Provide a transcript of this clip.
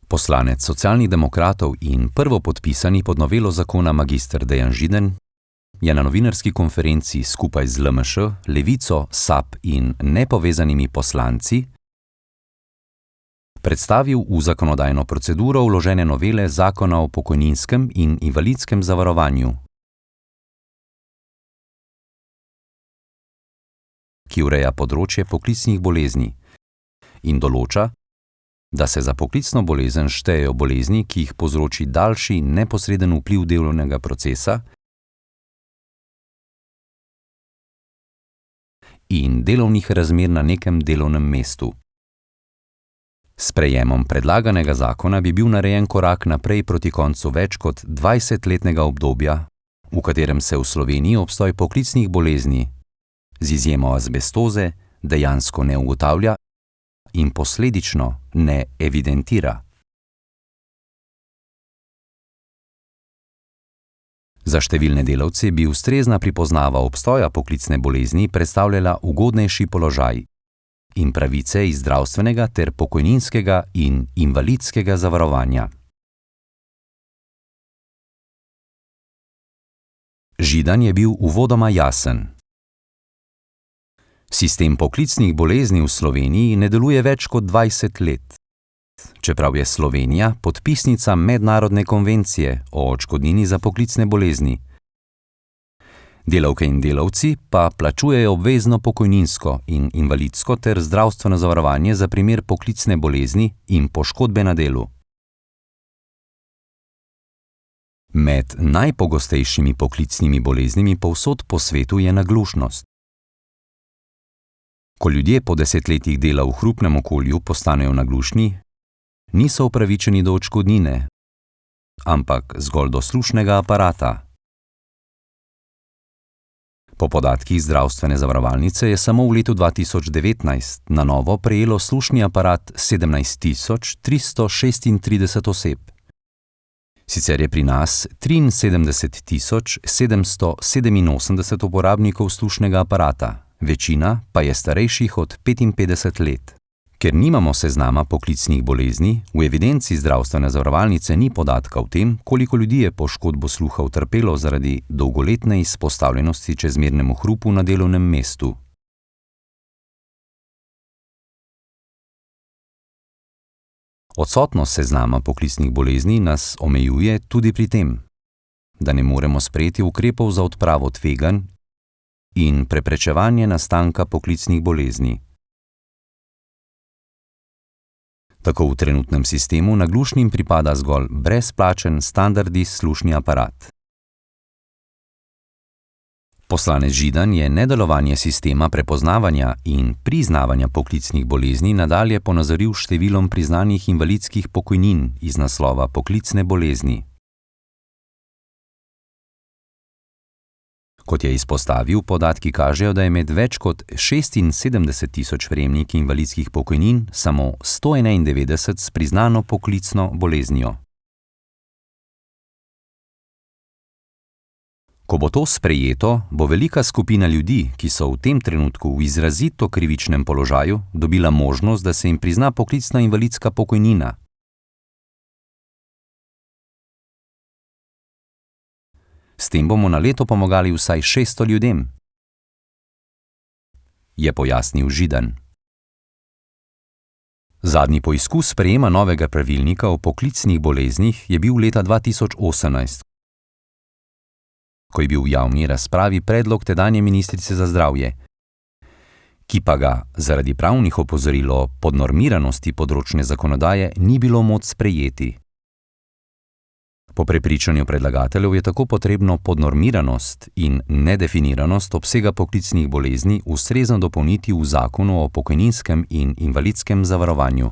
Poslanec Socialnih demokratov in prvopodpisani pod novelo zakona magister Dejan Židan je na novinarski konferenci skupaj z LMŠ, Levico, SAB in nepovezanimi poslanci predstavil v zakonodajno proceduro vložene novele zakona o pokojninskem in invalidskem zavarovanju, ki ureja področje poklicnih bolezni in določa, da se za poklicno bolezen štejejo bolezni, ki jih povzroči daljši neposreden vpliv delovnega procesa in delovnih razmer na nekem delovnem mestu. S sprejemom predlaganega zakona bi bil narejen korak naprej proti koncu več kot 20-letnega obdobja, v katerem se v Sloveniji obstoj poklicnih bolezni, z izjemo azbestoze, dejansko ne ugotavlja in posledično ne evidentira. Za številne delavce bi ustrezna pripoznava obstoja poklicne bolezni predstavljala ugodnejši položaj in pravice iz zdravstvenega ter pokojninskega in invalidskega zavarovanja. Židan je bil uvodoma jasen. Sistem poklicnih bolezni v Sloveniji ne deluje več kot 20 let, čeprav je Slovenija podpisnica mednarodne konvencije o odškodnini za poklicne bolezni. Delavke in delavci pa plačujejo obvezno pokojninsko in invalidsko ter zdravstveno zavarovanje za primer poklicne bolezni in poškodbe na delu. Med najpogostejšimi poklicnimi boleznimi povsod po svetu je naglušnost. Ko ljudje po desetletjih dela v hrupnem okolju postanejo naglušni, niso upravičeni do odškodnine, ampak zgolj do slušnega aparata. Po podatkih zdravstvene zavarovalnice je samo v letu 2019 na novo prejelo slušni aparat 17.336 oseb. Sicer je pri nas 73.787 uporabnikov slušnega aparata, večina pa je starejših od 55 let. Ker nimamo seznama poklicnih bolezni, v evidenci zdravstvene zavarovalnice ni podatka o tem, koliko ljudi je poškodbo sluha utrpelo zaradi dolgoletne izpostavljenosti čezmernemu hrupu na delovnem mestu. Odsotnost seznama poklicnih bolezni nas omejuje tudi pri tem, da ne moremo sprejeti ukrepov za odpravo tveganj in preprečevanje nastanka poklicnih bolezni. Tako v trenutnem sistemu naglušnim pripada zgolj brezplačen standardni slušni aparat. Poslanec Židan je nedelovanje sistema prepoznavanja in priznavanja poklicnih bolezni nadalje ponazoril številom priznanih invalidskih pokojnin iz naslova poklicne bolezni. Kot je izpostavil, podatki kažejo, da je med več kot 76.000 prejemniki invalidskih pokojnin samo 191 s priznano poklicno boleznijo. Ko bo to sprejeto, bo velika skupina ljudi, ki so v tem trenutku v izrazito krivičnem položaju, dobila možnost, da se jim prizna poklicna invalidska pokojnina. S tem bomo na leto pomagali vsaj 600 ljudem, je pojasnil Židan. Zadnji poizkus sprejema novega pravilnika o poklicnih boleznih je bil leta 2018, ko je bil v javni razpravi predlog tedanje ministrice za zdravje, ki pa ga zaradi pravnih opozoril o podnormiranosti področne zakonodaje ni bilo moč sprejeti. Po prepričanju predlagateljev je tako potrebno podnormiranost in nedefiniranost obsega poklicnih bolezni ustrezno dopolniti v zakonu o pokojninskem in invalidskem zavarovanju.